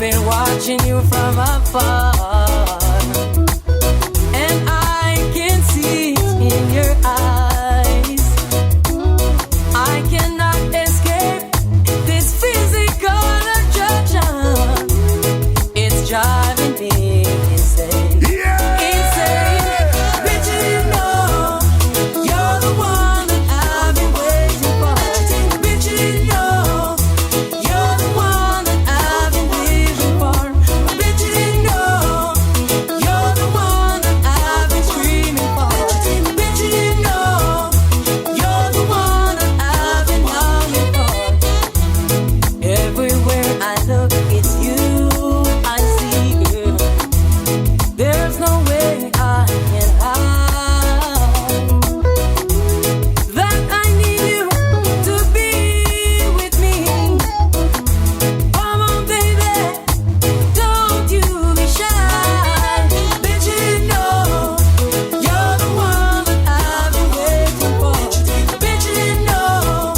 been watching you from afar, and I can see it in your eyes. I cannot escape this physical attraction. It's driving me insane. Yeah! Insane. Bet you know you're the one that I've been waiting for. Bet you know you're the one that I've been living for. Bet you know you're the one that I've been screaming for. Bet you know you're the one that I've been longing for. Everywhere I look, it's you I see, girl. There's no way I can hide that I need you to be with me. Come on, baby, don't you be shy. Bet you know you're the one that I've been waiting for. Bet you know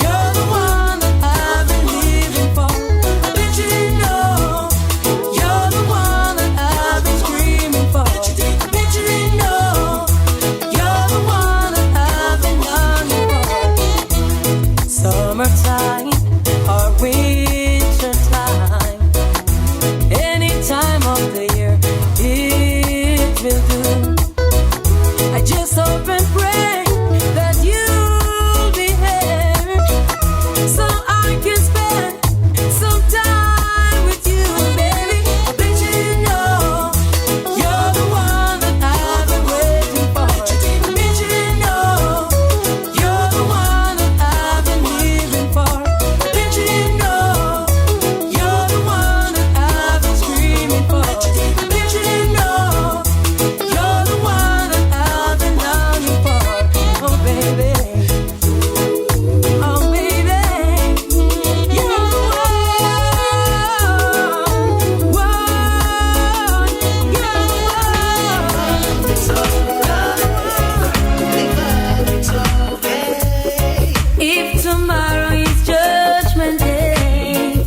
you're the one that I've been living for. Bet you know you're the one that I've been screaming for. Bet you know you're the one that I've been longing for. Summertime or winter time, any time of the year, it will do. I just hope and pray that you'll be here, so I can spend some time with you, baby. I bet you know you're the one that I've been waiting for. I bet you know you're the one that I've been living for. I bet you know you're the one that I've been screaming for. I bet you know you're the one that I've been longing for. Oh baby, oh baby, you're the one. Whoa, you're the one. It's alright, if tomorrow is Judgment Day,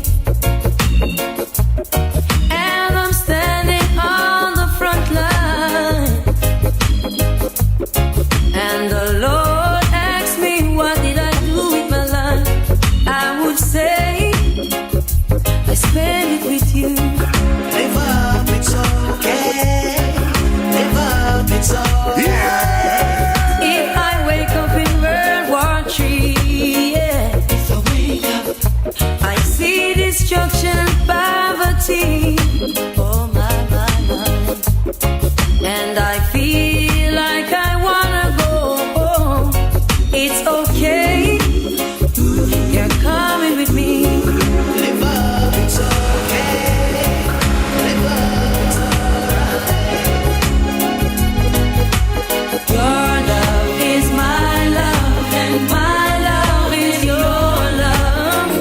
and I'm standing on the front line, and the Lord asks me what did I do with my life, I would say I spent it with you. Live up, it's okay. Live up, it's alright. If I wake up in World War III, yeah, If I wake up, I see destruction and poverty. Oh my, and I feel like I wanna go. It's okay, you're coming with me. live up, it's okay. Live up, it's alright. Your love is my love, and my love is your love.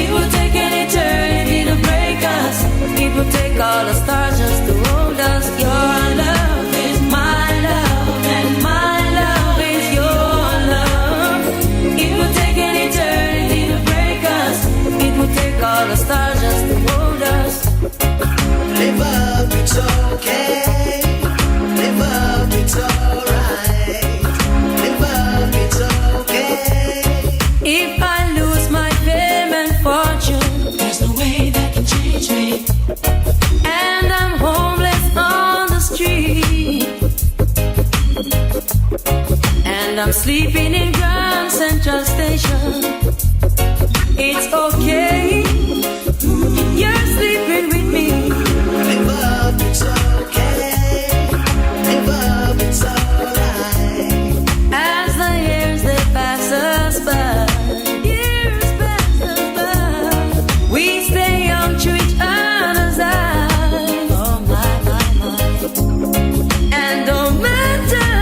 It will take an eternity to break us. It will take all the stars just to hold us. Your love is my love, and my love is your love. It will take an eternity to break us. It will take all the stars just to hold us. Live up, it's okay. Live up, it's alright. Live up, it's okay. If I lose my fame and fortune, There's no way that can change me. and I'm homeless on the street, and I'm sleeping in Grand Central Station, it's okay, you're sleeping with me. Live up, it's okay. Live up, it's alright. As the years they pass us by, years pass us by, we stay young to each other's eyes. Oh my, and no matter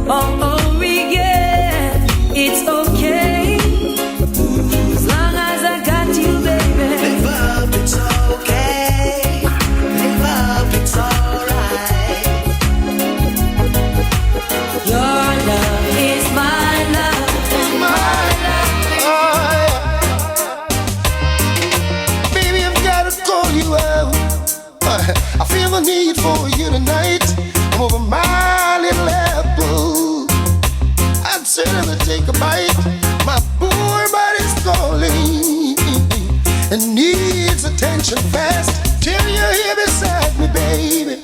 all we get, it's okay, as long as I you tonight. I'm over my little apple. I'd certainly take a bite. My poor body's calling and needs attention fast. Till you're here beside me, baby.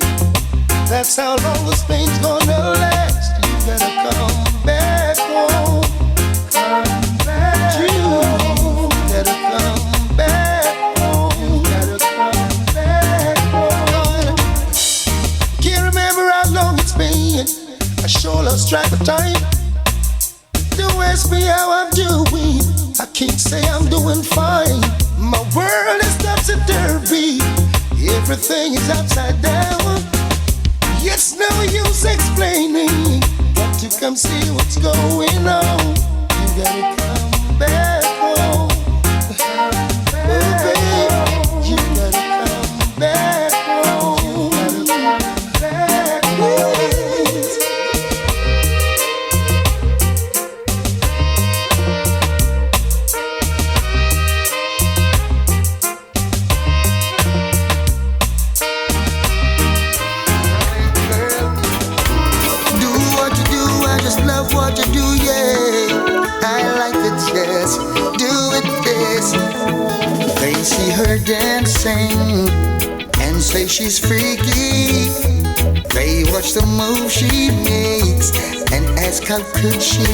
That's how long this pain's gonna last. You better come back home. Come back home. You better come back home. You better come back home. Can't remember how long it's been. I sure lost track of time. Don't ask me how I'm doing. I can't say I'm doing fine. My world is topsy-turvy. Everything is upside down. It's no use explaining. Got to come see what's going on. You gotta come back home. Oh, baby, you gotta come back home. You gotta come back home. Love what you do, yeah. I like it, yes. Do it, yes. They see her dancing and say she's freaky. They watch the move she makes and ask how good she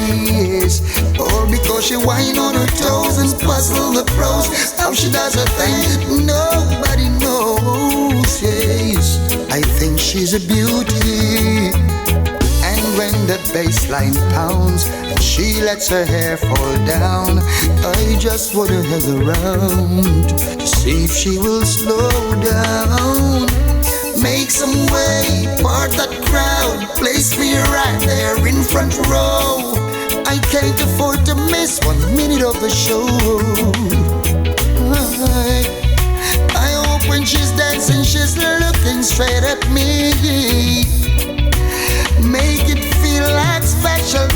is. All because she whine on her toes and puzzle the pros. How she does her thing, nobody knows, yes. I think she's a beauty. When the bassline pounds and she lets her hair fall down, I just wanna hang around to see if she will slow down. Make some way, part that crowd, place me right there in front row. I can't afford to miss 1 minute of the show. I hope when she's dancing she's looking straight at me. Make it feel like special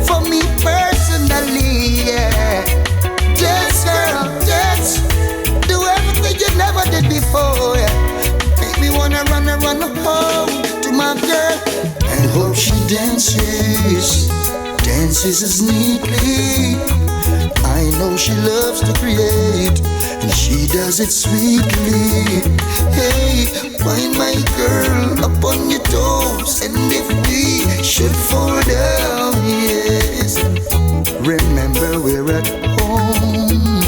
for me personally, yeah. Dance, girl, dance. Do everything you never did before, yeah. Make me wanna run home to my girl and hope she dances as neatly. I know she loves to create and she does it sweetly. Hey, find my girl up on your toes, and if we should fall down, yes, remember we're at home.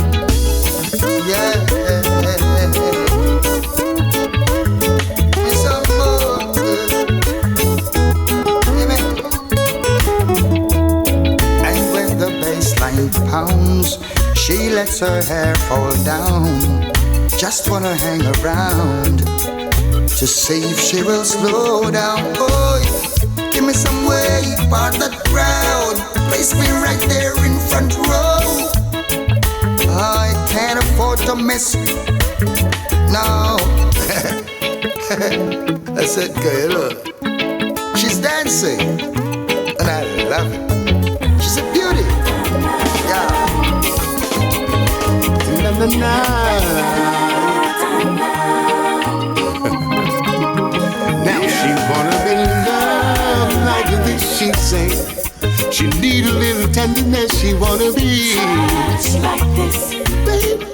Yeah. It's a and when the bassline pounds, she lets her hair fall down. Just wanna hang around to see if she will slow down. Boy, give me some way, part that crowd, place me right there in front row. I can't afford to miss. No. I said, girl, look, she's dancing, and I love it. She's a beauty. Yeah. Now she wanna be loved like this, she say. She need a little tenderness, she wanna be touched like this, baby.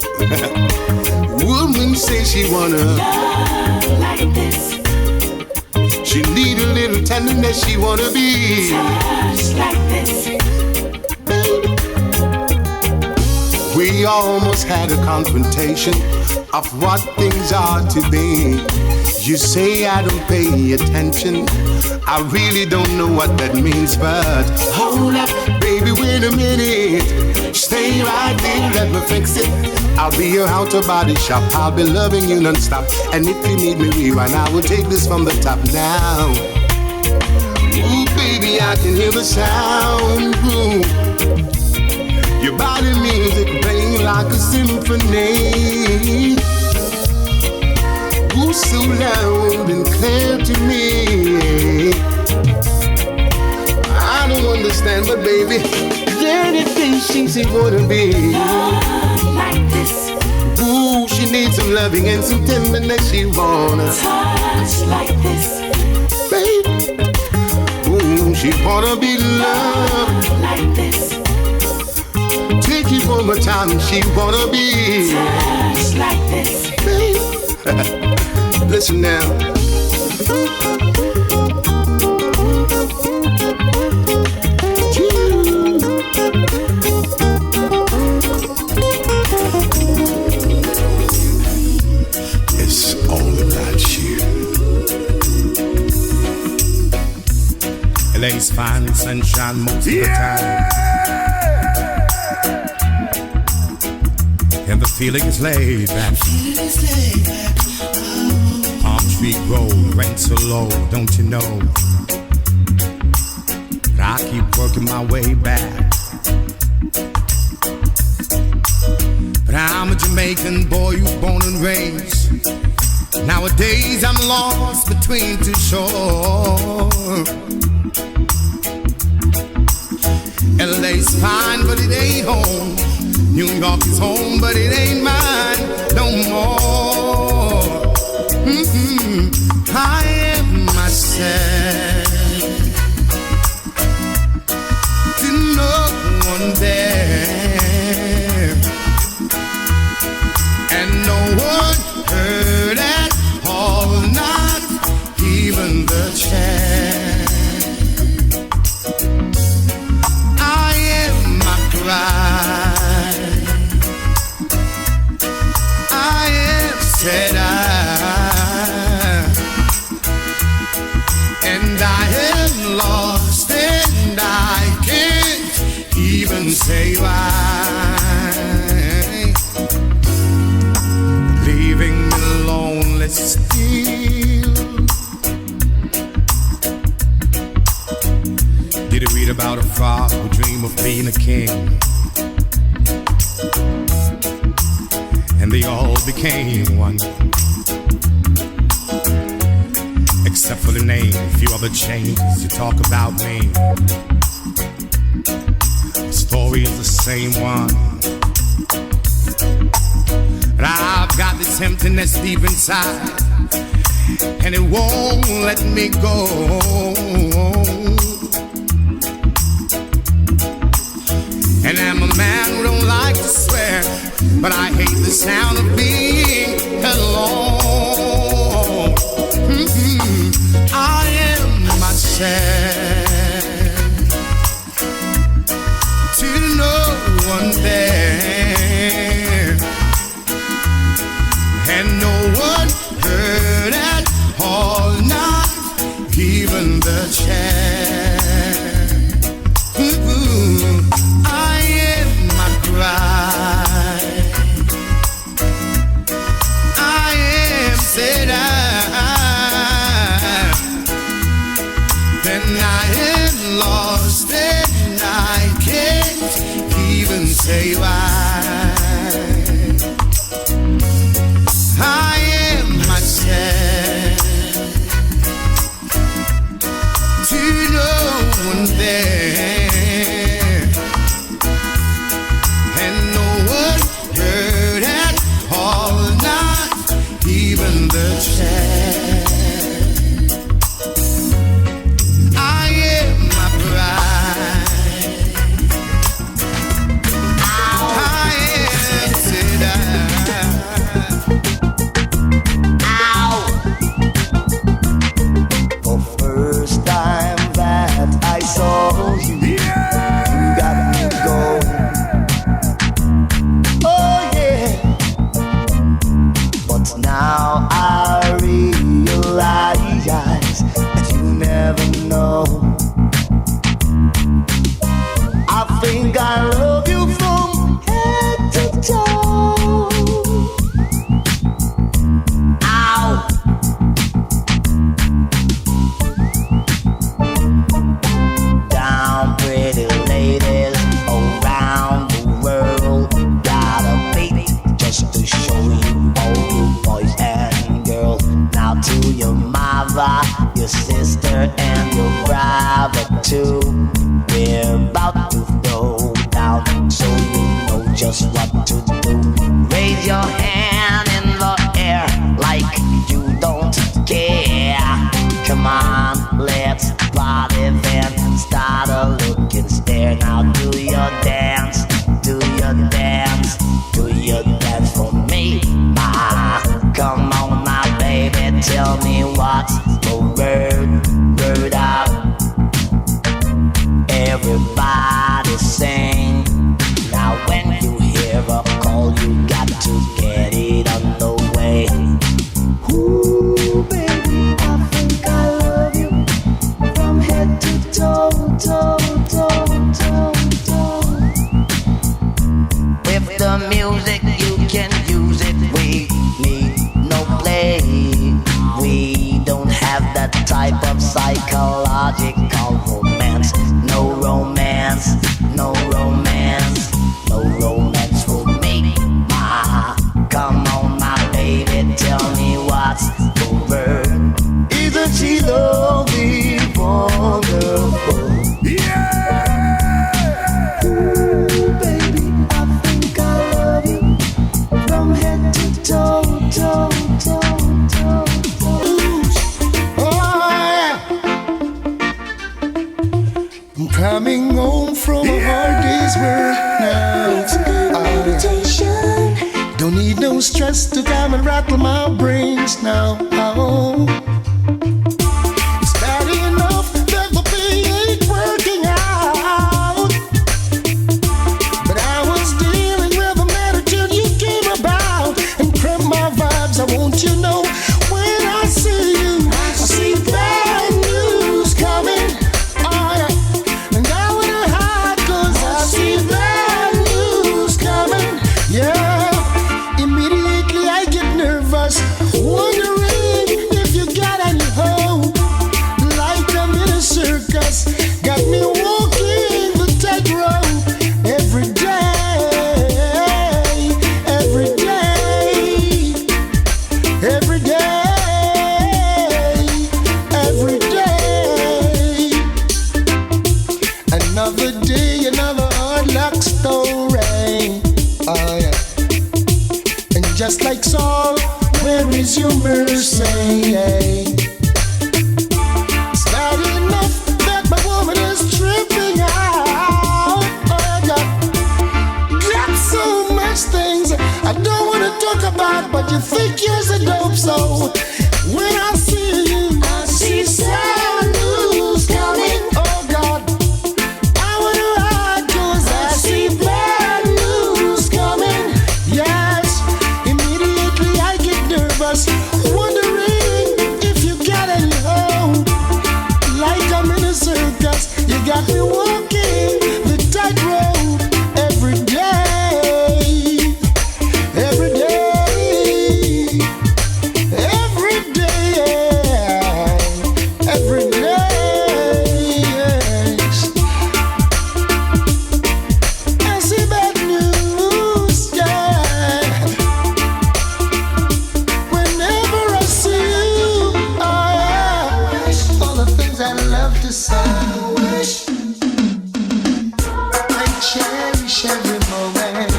Woman say she wanna love like this. She need a little tenderness, she wanna be Touched like this, baby. We almost had a confrontation of what things are to be. You say I don't pay attention, I really don't know what that means, but hold up, baby, wait a minute. Stay right there, let me fix it. I'll be your outer body shop, I'll be loving you non-stop. And if you need me rewind, I will take this from the top now. Ooh, baby, I can hear the sound. Ooh. Your body music playing like a symphony. Ooh, so loud and clear to me. I don't understand, but baby, anything she's gonna be like this. Ooh, she needs some loving and some tenderness. She wanna touch like this. baby. Ooh, she wanna be loved like this. Take you for my time, she wanna be Touch like this. baby. Listen now. It's all about you. LA's fine and sunshine most of the time, and the feeling is laid back. Palm tree grove, rent so low, don't you know? But I keep working my way back. But I'm a Jamaican boy who's born and raised. Nowadays I'm lost between two shores. LA's fine, but it ain't home. New York is home, but it ain't mine no more. I am myself to no one there, and no one heard at all, not even the chair. I am my pride, I am said and I am lost, and I can't even say why. Leaving me lonely still. Did you read about a frog who dreamed of being a king? And they all became one, except for the name. A few other changes to talk about me. The story is the same one, but I've got this emptiness deep inside, and it won't let me go. And I'm a man who don't like to swear, but I hate the sound of being alone. I am myself to no one there, and no one heard at all, not even the chair. I am my pride, I am said then I am lost, and I can't even say why. I am myself to no one there, and no one heard at all, not even the chair. I am my pride, I am said The first time that I saw you, you got me going. Oh yeah. But now I realize that you never know. I think I love you from head to toe. Ow. Down, pretty ladies around the world. Got a beat just to show you all you boys and girls. Now to your mother, your sister, and your brother too. We're about to go down, so you know just what to do. Raise your hand in the air like you don't care. Come on. tell me what's the word out. Everybody sing. Now when you hear a call, you got to get it on the way. Ooh, baby, I think I love you from head to toe, toe, toe, toe, toe. With the music, you can use it. We need no play. We don't have that type of psychological romance. No romance, no romance, no romance for me. Come on, my baby, tell me what's the word. Isn't she lovely, wonderful? Yeah! Ooh, baby, I think I love you from head to toe, toe, toe, toe, toe. Oh, yeah. I'm coming home from a hard day's work now. It's good meditation. Don't need no stress to come and rattle my brains now. Oh. It's bad enough that the pay ain't working out, but I was dealing with a matter till you came about and cramped my vibes. I want you to know when I see you, I see bad news coming. Oh yeah, and I wanna hide 'cause I see bad news coming. Yeah. Immediately I get nervous, wondering if you got any hope. Like I'm in a circus, got me walking the tightrope every day, every day, every day, every day. Another day, another hard luck story. Oh yeah. And just like Saul, where is your mercy? It's bad enough that my woman is tripping out. Oh, God. Got so much things I don't want to talk about, but you think you're so dope. So when I see you, I see sad news coming. Oh, God. I want to hide 'cause I see bad news coming. Yes. Immediately I get nervous, wondering if you got any hope. Like I'm in a circus, you got me walking the tightrope every day, every day, every day, every day. Yes. I see bad news, yeah. Whenever I see you, I wish all the things I love to say. I cherish every moment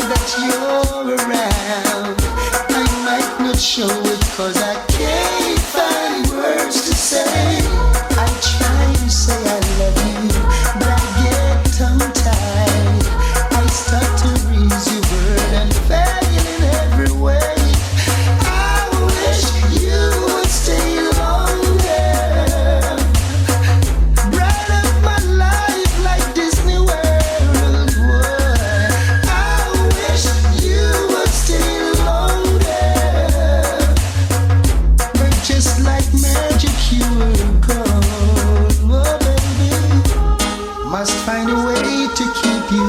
that you're around. I might not show it 'cause I can't find words to say. I try to say I love you, but I get tongue-tied. I start to read your word and fail in every way. I wish you would stay longer. Bright up my life like Disney World would. I wish you would stay longer. But just like magic, you were gone. Oh, baby. Must find a way to keep you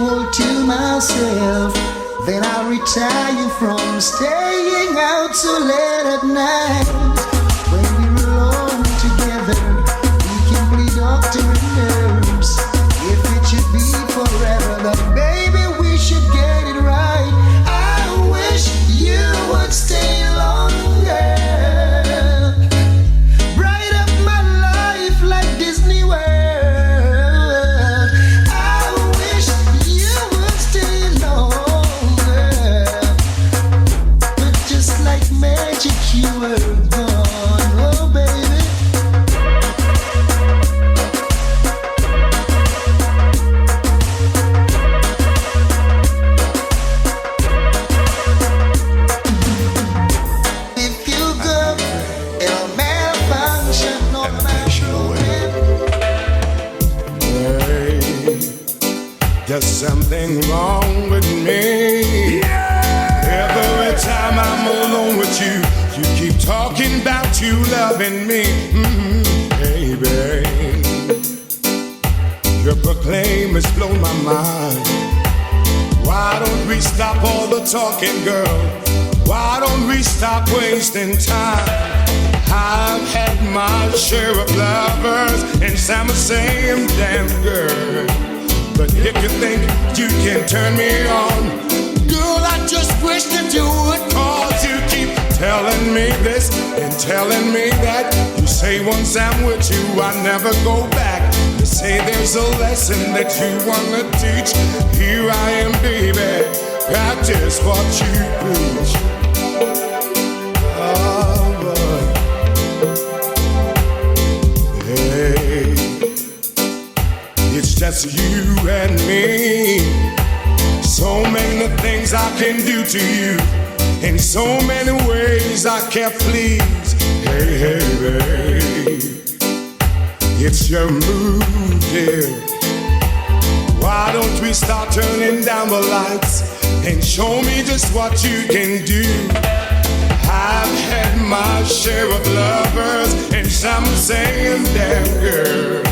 all to myself. Then I'll retire from staying out so late at night. When we're alone together, we can play doctor and nurse. If it should be forever, then baby we should get it right. I wish you would stay longer. Bright up my life like Disney World. I wish you would stay longer. But just like magic, you were gone, oh baby. If you go something wrong with me. Every time I'm alone with you, you keep talking about you loving me, baby. Your proclaim has blown my mind. Why don't we stop all the talking, girl? Why don't we stop wasting time? I've had my share of lovers, and some are saying, damn girl. But if you think you can turn me on, girl, I just wish that you would, cause you keep telling me this and telling me that. You say once I'm with you, I never go back. You say there's a lesson that you wanna teach. Here I am, baby, practice what you preach. Oh, boy. Hey, it's just you and me. So many things I can do to you, in so many ways I can't please. Hey, hey, babe, it's your mood, dear. Why don't we start turning down the lights and show me just what you can do? I've had my share of lovers, and some saying, damn girl.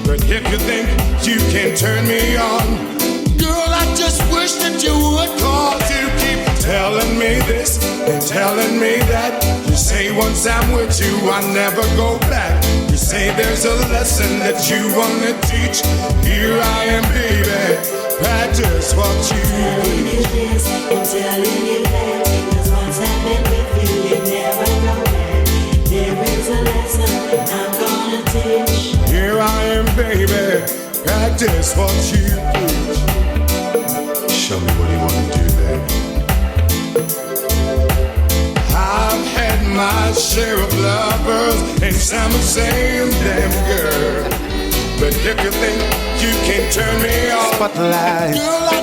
But if you think you can turn me on, girl, I just wish that you would, cause you keep telling me this and telling me that. You say once I'm with you, I never go back. You say there's a lesson that you wanna teach. Here I am, baby, practice what you preach. I'm telling you that, 'cause once I've been with you, you never go back. There is a lesson I'm gonna teach. Here I am, baby, practice what you preach. Show me what you wanna do, baby. I've had my share of lovers, and some are saying, damn girl. But if you think you can turn me on, spotlight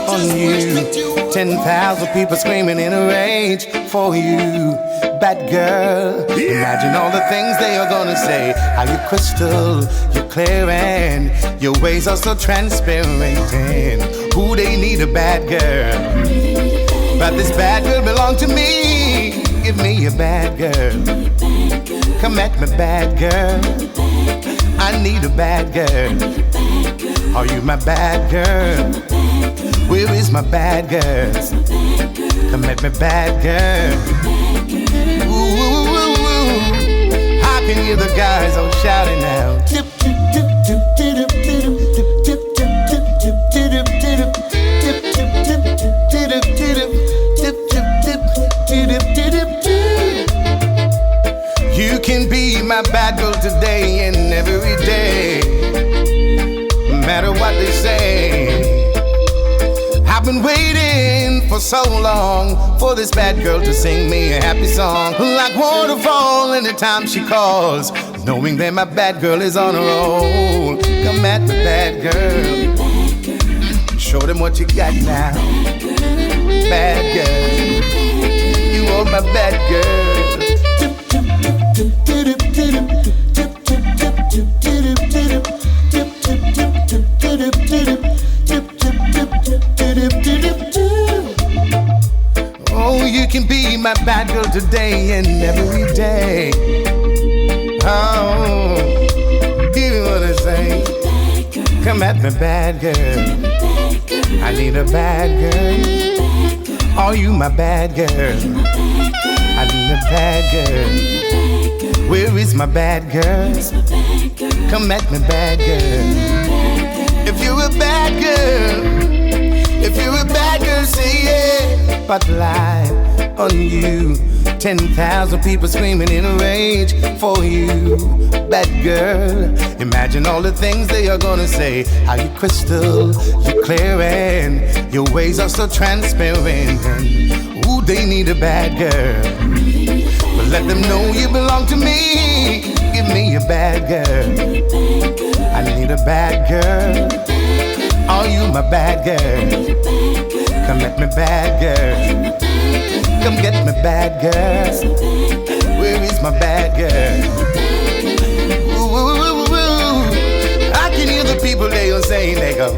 on you. 10,000 people screaming in a rage for you, bad girl. Imagine all the things they are gonna say. How you crystal, you're clear, and your ways are so transparent. And who they need a bad girl, but this bad girl belong to me. Give me a bad girl, come at me, bad girl. I need a bad girl. Are you my bad girl? Where is my bad girl? Come at me, bad girl. Ooh, ooh, ooh, ooh. I can hear the guys all shouting now. You can be my bad girl today and every day, no matter what they say. I've been waiting for so long for this bad girl to sing me a happy song, like waterfall anytime she calls, knowing that my bad girl is on a roll. Come at me, bad girl, show them what you got now. Bad girl, you are my bad girl. Oh, you can be my bad girl today and every day. Oh, hear what I say. Come at me, bad girl. I need a bad girl. Are you my bad girl? I need a bad girl. Where is my bad girl? Come at me, bad girl. If you're a bad girl, if you're a bad girl, say yeah. Spotlight on you. 10,000 people screaming in a rage for you, bad girl. Imagine all the things they are gonna say. How you crystal, you clear, and your ways are so transparent. And ooh, they need a bad girl. But let them know you belong to me. Give me a bad girl. I need a bad girl. Are you my bad girl? Come at me, bad girl. Come get me, bad girl. Where is my bad girl? Ooh, ooh, ooh, ooh. I can hear the people, they are saying, they go.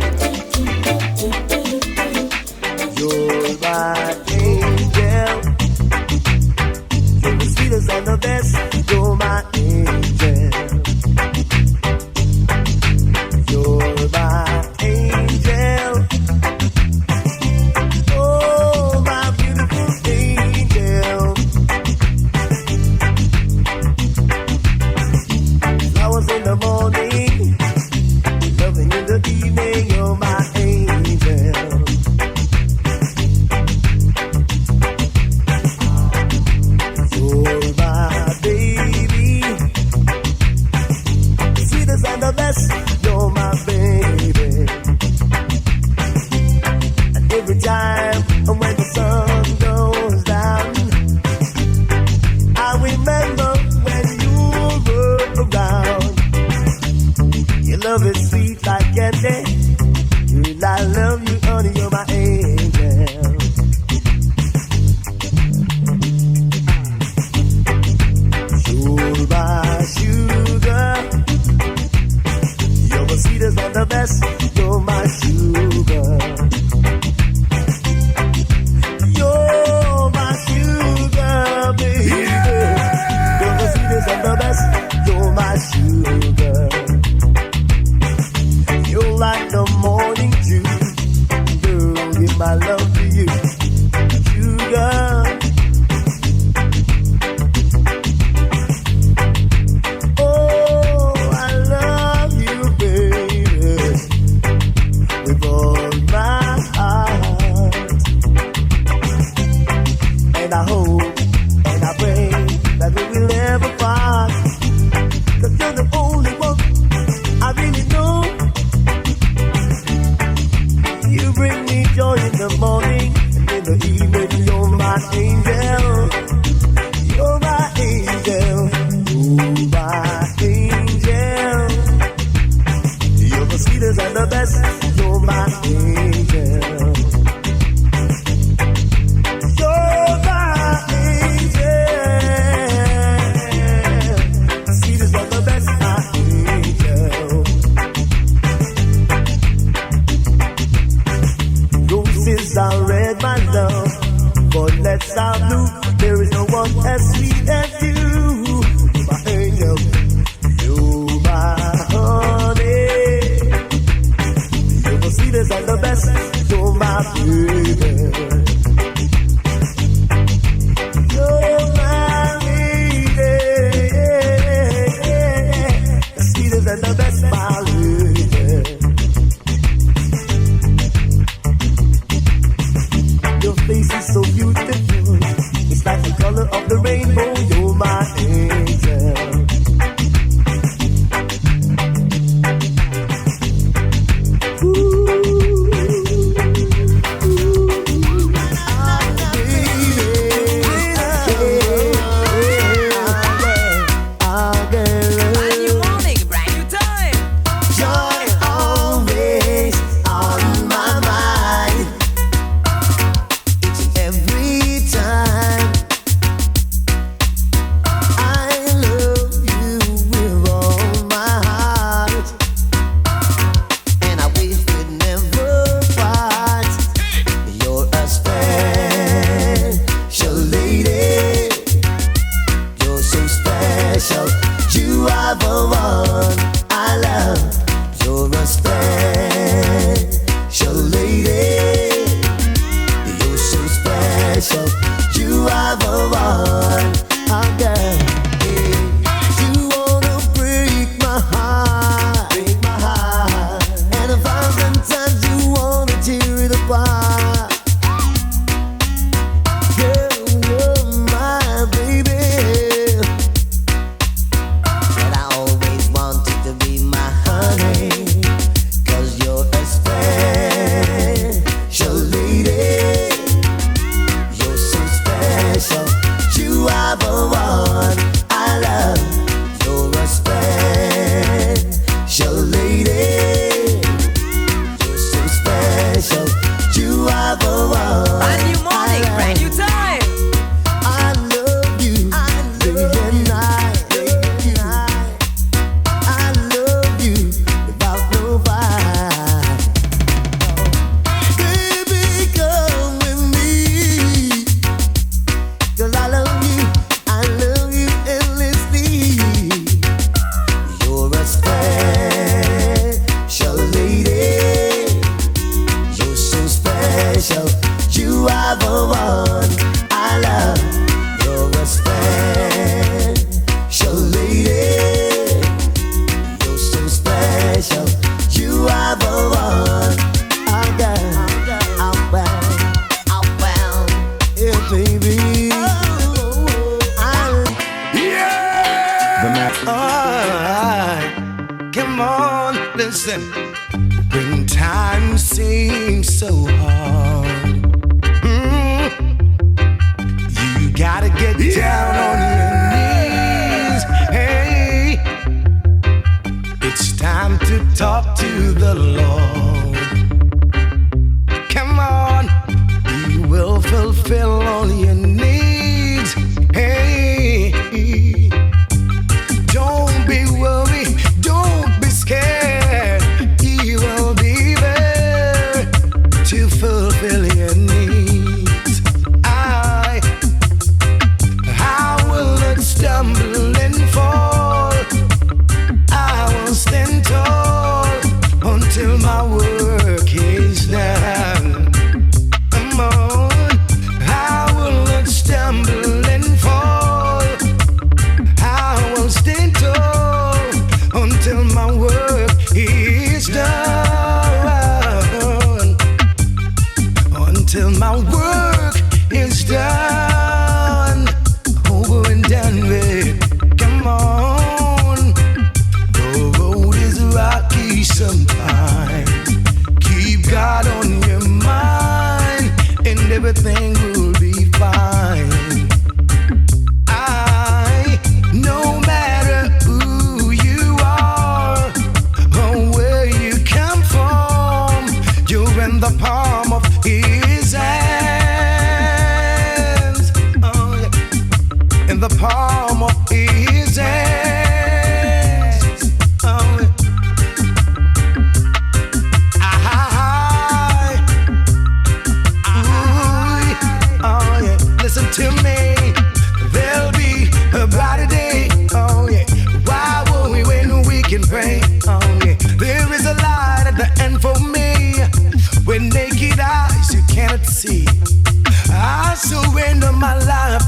rainbow, you're my angel.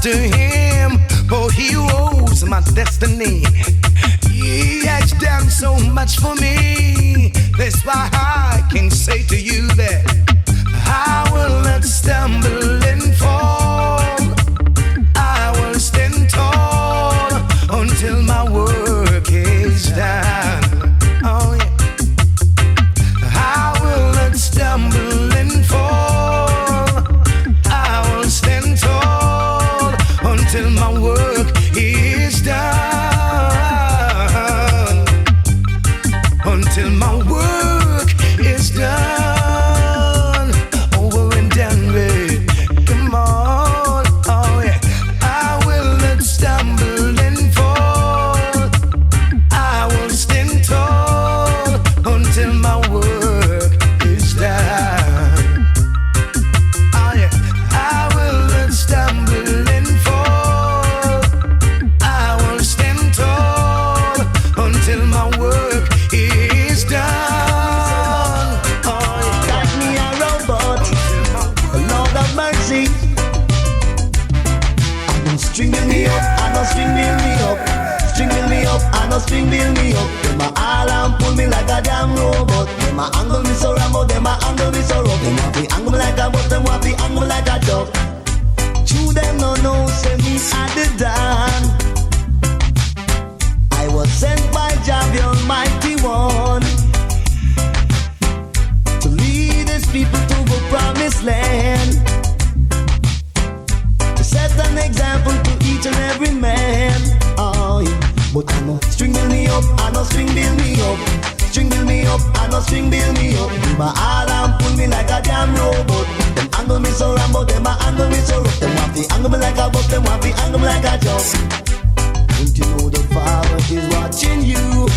To him, for he owes my destiny. He has done so much for me. That's why I can say to you that I will not stumble and fall. I will stand work is done. Until my work is done. Over and done with. Come on, oh yeah. I will not stumble and fall. I will stand tall until my work is done. Oh yeah. I will not stumble and fall. I will stand tall until my work is done. Oh yeah. Got me a robot, Lord of mercy. I know string build me up, I know string build me up. String build me up, I know string build me up. Them a all and pull me like a damn robot. Them a angle me so rambo, them a angle me so rough. Them want to angle me like a butt, them want to angle me like a duck. Chew them no know, say me at the dawn. I was sent by Jah, the Almighty One, to lead His people to the promised land, to set an example to each and every man. Oh, yeah. But I know string build me up, I know string build me up. String build me up, I know string build me up. Them a all and pull me like a damn robot. Them angle me so rambo, them a angle me so rough. Them want to angle me like a buck, them want to angle me like a joke. Don't you know the Father is watching you?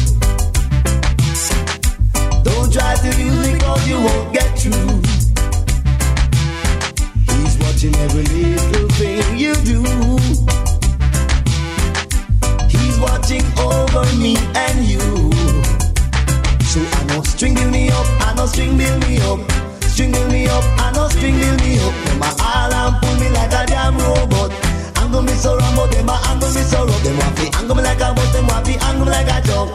Don't try to use me cause you won't get through. He's watching every little thing you do. He's watching over me and you. So I know string build me up, I know string build me up. String build me up, I know string build me up. Them a all and pull me like a damn robot. Angle me so rambo, them a angle me so rough. Them want to angle me like a butt, them want to angle me like a duck.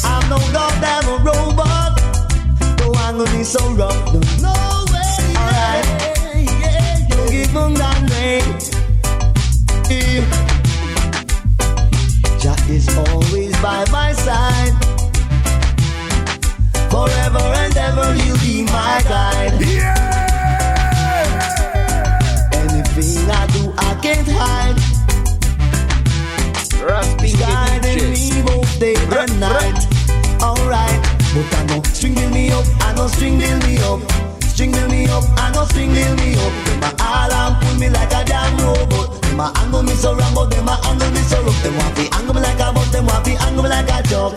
I'm no goddamn robot. Don't angle me so rough. No way. Alright, don't give them that name. Jah is always by my side. Forever and ever He'll be my guide. Anything I do, I can't hide. He's guiding me both day and night. Alright, but I know string build me up, I know string build me up. String build me up, I know string build me up. Them a all and pull me like a damn robot. Them a angle me so rambo, them a angle me so rough. Them want to angle me like a butt, them want to angle me like a duck.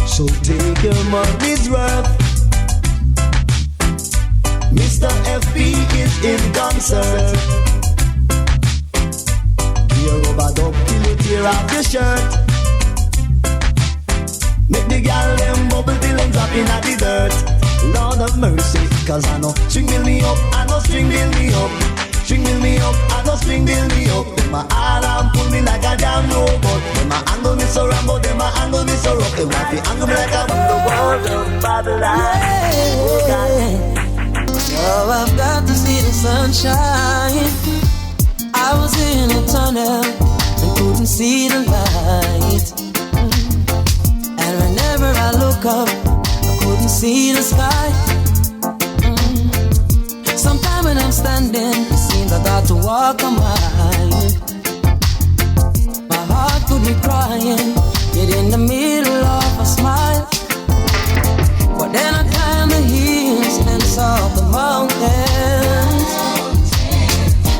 So take your money's worth. Mr. FP is in concert. Gear rubber duck till you tear off your shirt. Make the gal them bubble till them drop in at the dirt. Lord of mercy, cause I know string build me up, I know string build me up. String build me up, I know string build me up. Them a all and pull me like a damn robot. Them a angle me so rambo, them a angle me so rough. They want to angle me like a the world of Babylon. Oh, I've got to see the sunshine. I was in a tunnel and couldn't see the light. And whenever I look up, I couldn't see the sky. Sometimes when I'm standing, it seems I got to walk a mile. My heart could be crying, yet in the middle of a smile. But then I climbed the hills and saw the mountains.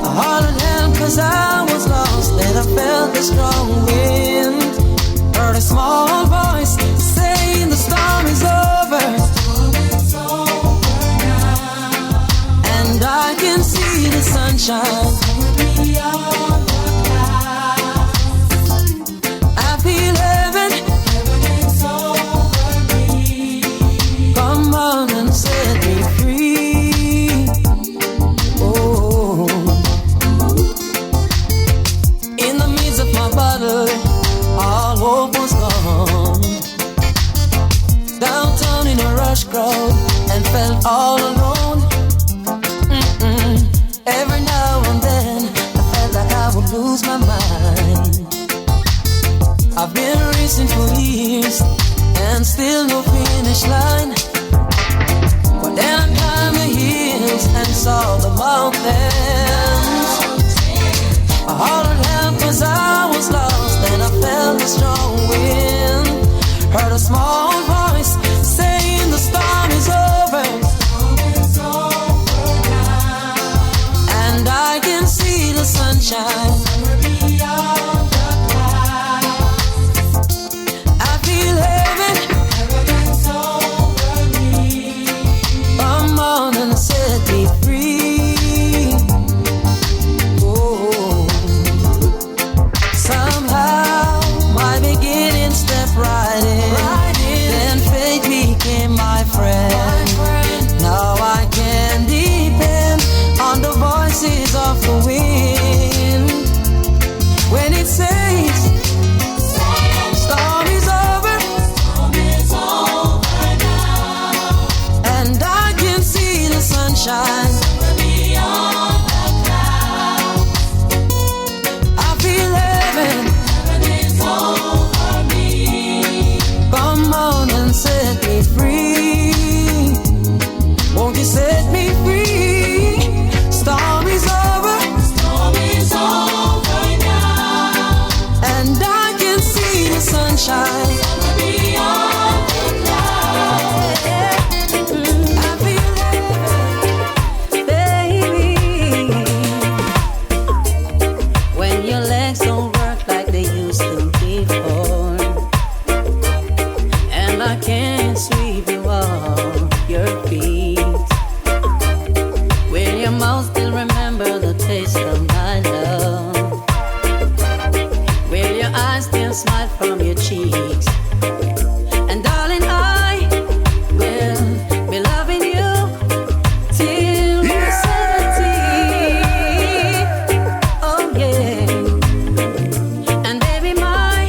I hollered help cause I was lost, and I felt the strong wind. Heard a small voice saying the storm is over. And I can see the sunshine. I feel heaven. Come on and set me free. Oh, in the midst of my battle, all hope was gone. Downtown in a rush crowd and felt all alone. Every now and then I felt like I would lose my mind. I've been racing for years and still no finish line. But then I climbed the hills and saw the mountains. a smile from your cheeks. And darling, I will be loving you till we're 70. Oh yeah. And baby, my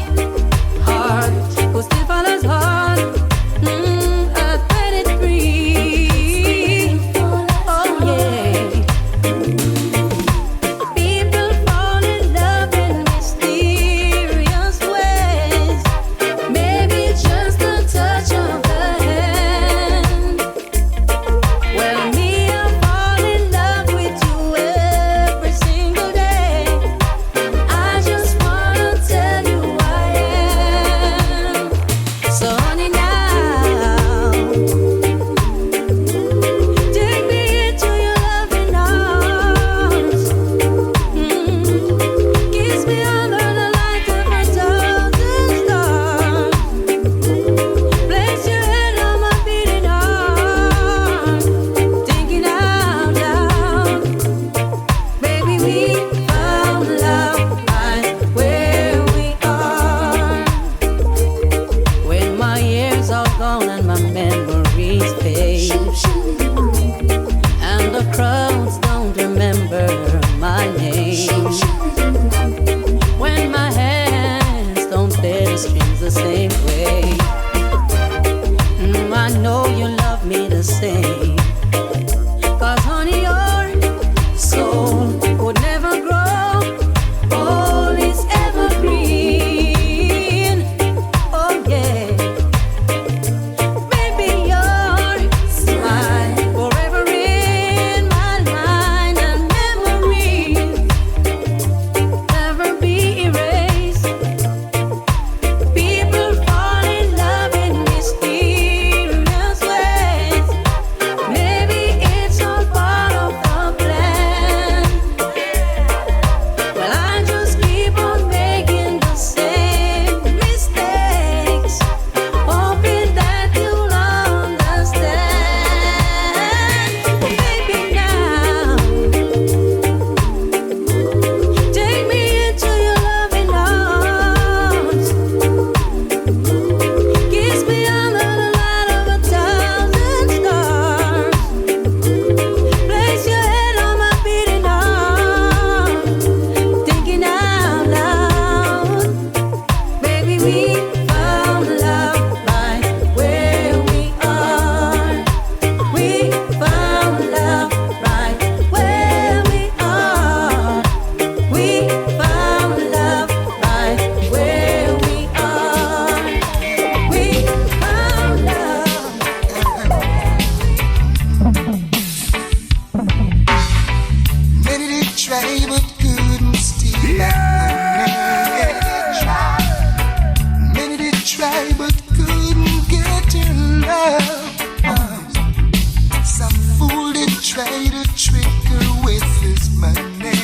heart will still follows hard at 23. Oh yeah. People fall in love in mysterious ways. Maybe it's just a touch of the hand. Well, me, I fall in love with you every single day. I just wanna tell you I am. So honey, now take me into your loving arms. Kiss me under the light of a thousand stars. Place your head on my beating heart. Thinking out loud, baby, we found love right where we are. When my years are gone and my memories fade, and the crowds don't remember my name. When my hands don't play the strings the same way, I know you love me the same. 'Cause honey, your soul would never grow old, it's evergreen. Oh yeah. Baby, your smile forever in my mind, and memories never be erased. People fall in love in mysterious ways. Maybe it's all part of the plan. Well, I just keep on making the same mistakes, hoping that you'll understand. Baby, now take me into your loving arms. Kiss me under the light of a thousand stars. Place your head on my beating heart. Thinking out loud, baby, we found love right where we are. We found love right where we are. We found love right where we are. We found love. Many did try but couldn't steal my money. Many did try but couldn't get your love. Some fool did try to trick her with his money.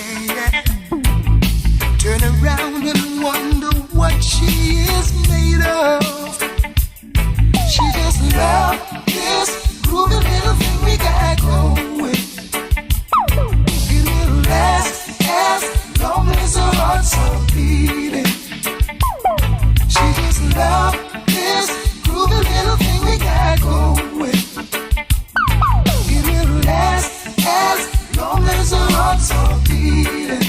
Turn around and wonder what she is made of. She just loved this groovy little thing we got going. It will last as long as her heart's are beating. She just loved this groovy little thing we got going. It will last as long as her heart's are beating.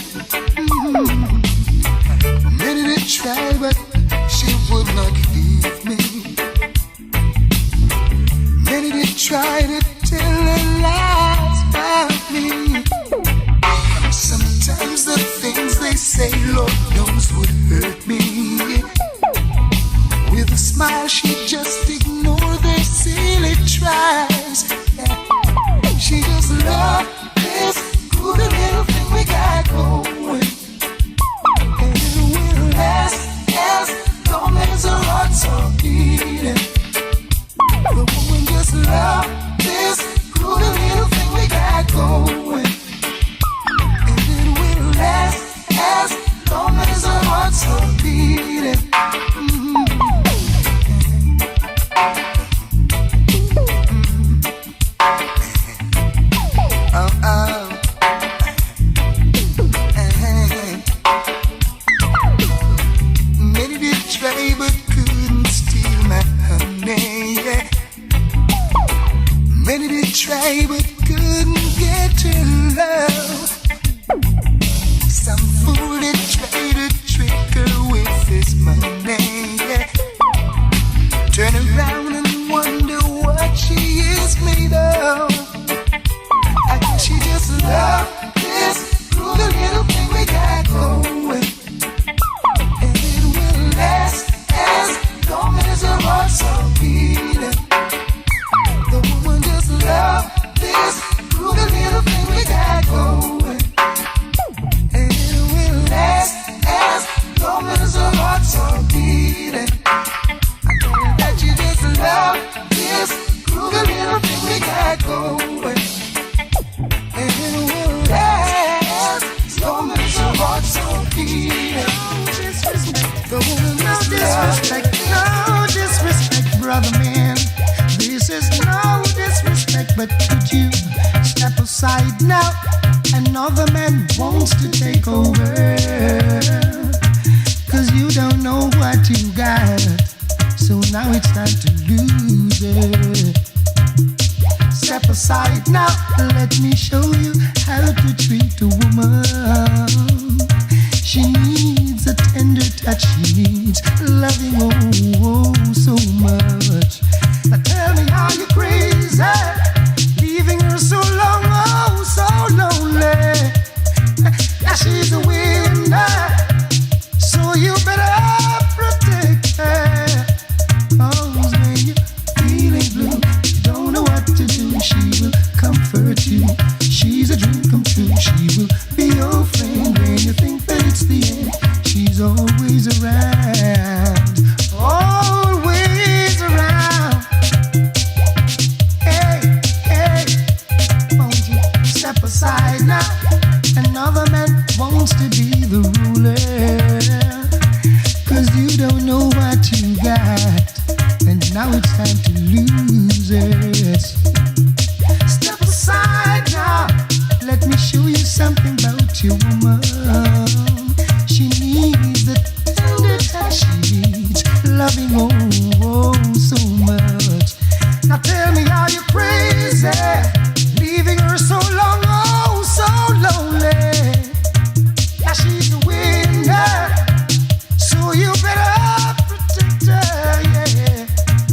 Many did try, but she would not leave me. Many did try to tell her lies about me. Sometimes the things they say, Lord knows, would hurt me. With a smile, she just ignored their silly tries. She just loved this groovy little thing we got going. And it will last as long as her heart's are beating. The woman just loved this groovy little thing we got going. And it will last as long as her heart's are beating. Another man wants to take over, 'cause you don't know what you got. So now it's time to lose it. Step aside now, let me show you how to treat a woman. She needs a tender touch, she needs loving, oh, so much. Now tell me, are you crazy? Leaving her so long, oh, so lonely. Now she's a winner, so you better protect her. 'Cause when you're feeling blue, you don't know what to do. She will comfort you. She's a dream come true. She will be your friend when you think that it's the end. She's always around, always around. Hey, hey, won't you step aside now? Another man wants to be the ruler, 'cause you don't know what you got, and now it's time to lose it. Step aside now, let me show you something about your woman. She needs the tender touch, she needs loving, oh, so much. Now tell me, are you crazy? Leaving her so long, oh, so lonely. Now she's a winner, so you better protect her, yeah.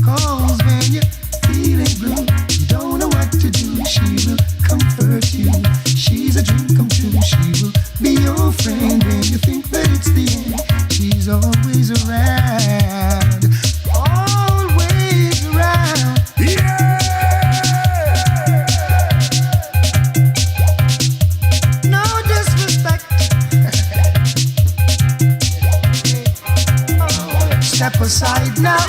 'Cause when you're feeling blue, you don't know what to do. She will comfort you. She's a dream come true. She will be your friend when you think that it's the end. She's always around, always around. Yeah! No disrespect. Step aside now.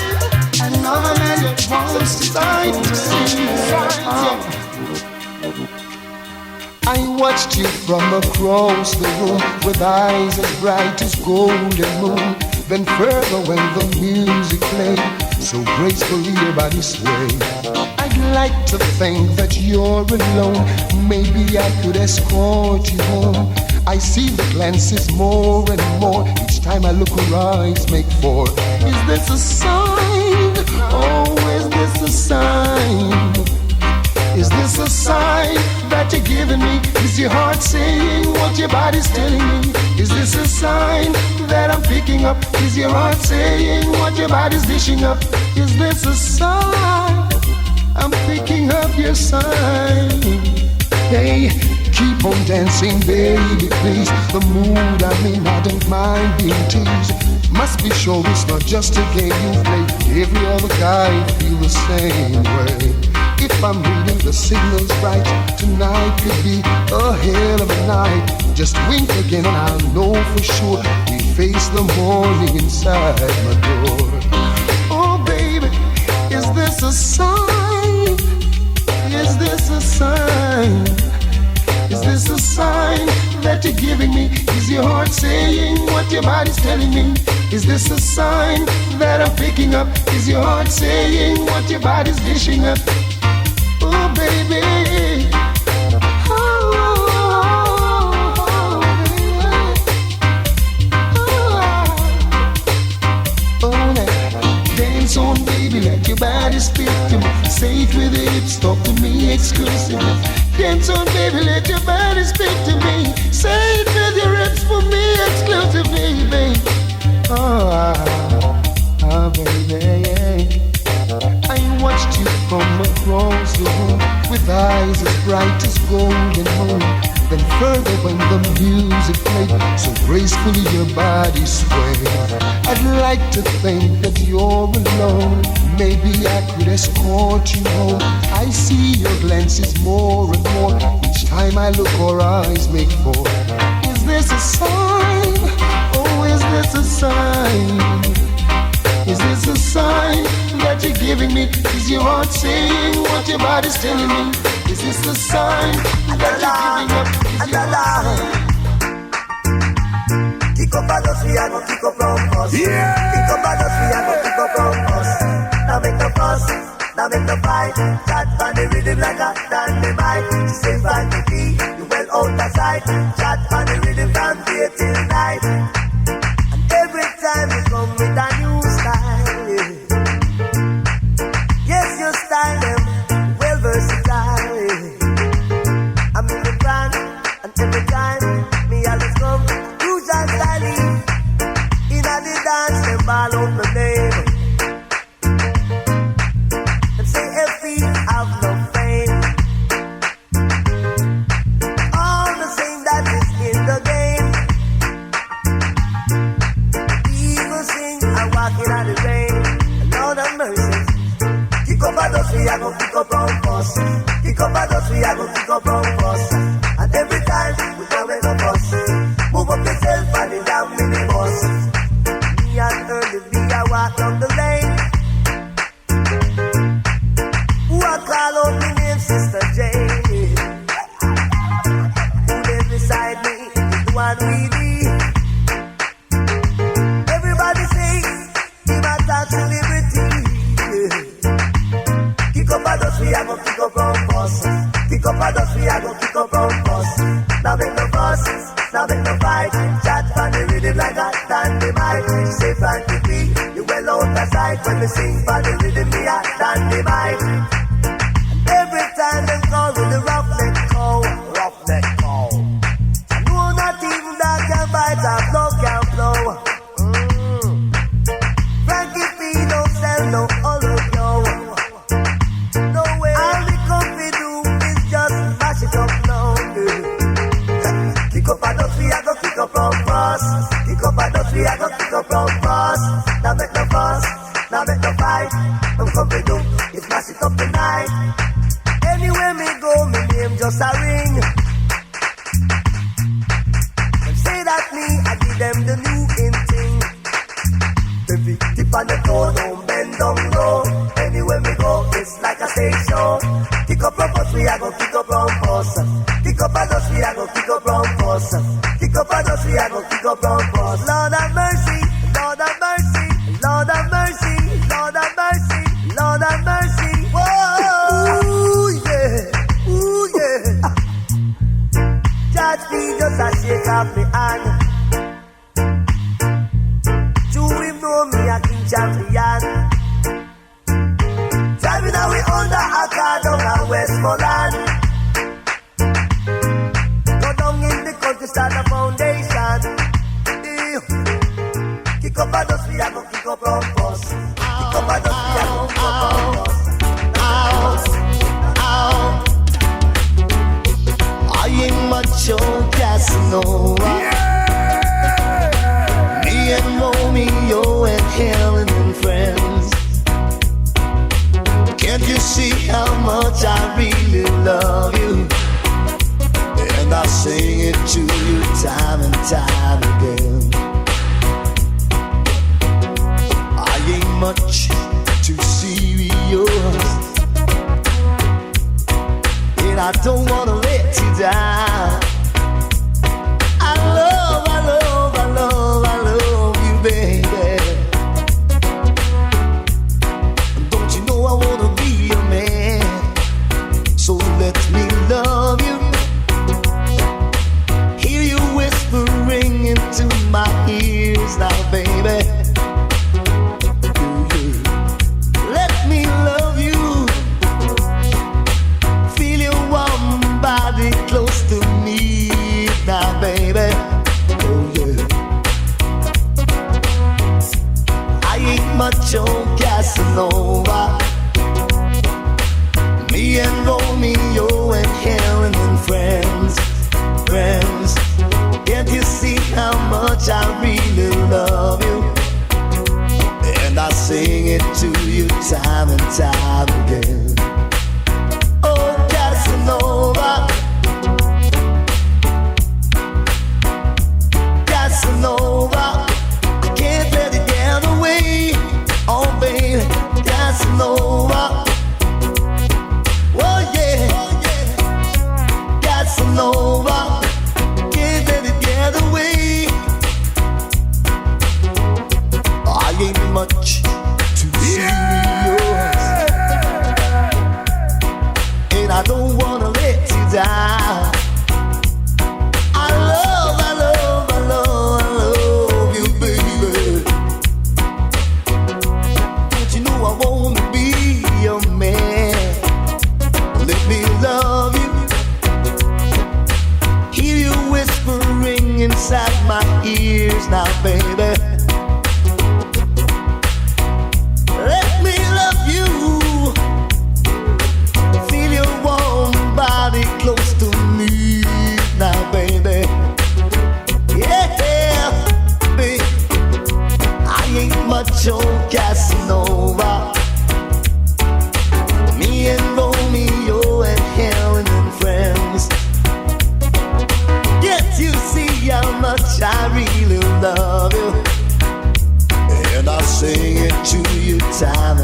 Another man wants to fight. I watched you from across the room with eyes as bright as golden moon. Then further when the music played, so gracefully your body swayed. I'd like to think that you're alone. Maybe I could escort you home. I see the glances more and more. Each time I look, her eyes make four. Is this a sign? Oh, is this a sign? Is this a sign that you're giving me? Is your heart saying what your body's telling me? Is this a sign that I'm picking up? Is your heart saying what your body's dishing up? Is this a sign? I'm picking up your sign. Hey, keep on dancing, baby, please. The mood I'm in, I don't mind being teased. Must be sure it's not just a game you play. Every other guy feel the same way. If I'm reading the signals right, tonight could be a hell of a night. Just wink again and I'll know for sure we face the morning inside my door. Oh baby, is this a sign? Is this a sign? Is this a sign that you're giving me? Is your heart saying what your body's telling me? Is this a sign that I'm picking up? Is your heart saying what your body's dishing up? Oh baby, dance on baby, let your body speak to me. Say it with the hips, talk to me exclusively. Dance on baby, let your body speak to me. Say it with your hips for me exclusively, baby. Baby, I watched you from across the room with eyes as bright as golden moon. Then further when the music played, so gracefully your body swayed. I'd like to think that you're alone. Maybe I could escort you home. I see your glances more and more. Each time I look, our eyes make four. Is this a sign? Oh, is this a sign? Is this a sign that you're giving me? Is your heart saying what your body's telling me? Is this a sign that you're giving up? Is your heart saying? Kick up a dust, we a go kick up round us. Kick up a dust, we a go kick up round us. Now make the fuss, now make the fight. Chat on the rhythm like a dynamite. She say Frankie, you well out of sight. Chat on the rhythm from day till night. And every time you come with a new style, yeah. Yes, your style them well versatile, yeah. I'm in the brand, and every time me always come use and styling. In a the dance, them ball out my name. Them say FB have no fame. All the same that is in the game. People sing and walking out the rain. Lord have mercy. Kick up a dust, we a go kick up round bus. Kick up a dust, we a go kick up round bus. And every time we go make a bus. Move up yourself and the damn minibus. Me and Early B, I walk down the lane. Who I call out me name, Sister Jane. Who lives beside me is the one we need. Everybody sing, give a touch to liberty. Kick up a dust, we a go kick up round bus. Kick up a dust, we a go kick up round bus. Now make no fuss, now make no fight. Chat on the rhythm like a dynamite. Say Frankie B, you well out of sight. When we sing for the rhythm, we a dynamite. And every time they call with the roughneck call. No, not even that can bite, our blow can blow. Frankie B don't sell no other yo. No way. All the company do is just mash it up now. Kick up a dust, we a go kick up round bus. Kick up a dust, we a go kick up round bus. Now make no fuss, now make no fight. Don't come to do, it's mash it up tonight. Anywhere me go, me name just a ring. Them say that me, I give them the new in thing. Baby, tip on the toe, don't bend down low. Anywhere me go, it's like a stage show. Kick up a bus, we a go kick up round bus. Kick up a dust, we a go kick up round bus. Kick up a dust, we a go kick up round bus. Lord have mercy, Lord have mercy, Lord have mercy, Lord have mercy, Lord have mercy. Whoa, ooh yeah, ooh yeah. Judge me just a shake off me hand. To him know me a king champion. Driving away under a car down a Westmoreland. Go down in the country, start a foundation. Kick up a dust, we a go kick up round bus. Kick up a dust, we a go kick up round bus. I ain't much old Casanova. Me and Romeo and Helen and friends. Can't you see how much I really love you? And I sing it to you time and time again. I ain't much too serious, and I don't wanna let you down. I love you, baby. Don't you know I wanna be a man? So let me love you. Hear you whispering into my ears now, baby. Let me love you. Feel your warm body close to me now, baby. Oh yeah. I ain't much on Casanova. Me and Romeo and Helen and friends. Can't you see how much I really love you? And I sing it to you time and time again. Oh, Casanova, Casanova, I can't let it get away. Oh, baby, Casanova. Oh, yeah, Casanova, can't let it get away. I ain't much too serious, years now, baby. Let me love you. Feel your warm body close to me now, baby. Yeah, baby. I ain't much on Casanova. Me and Romeo and Helen and friends. Can't you see how much I really love you? And I sing it to you time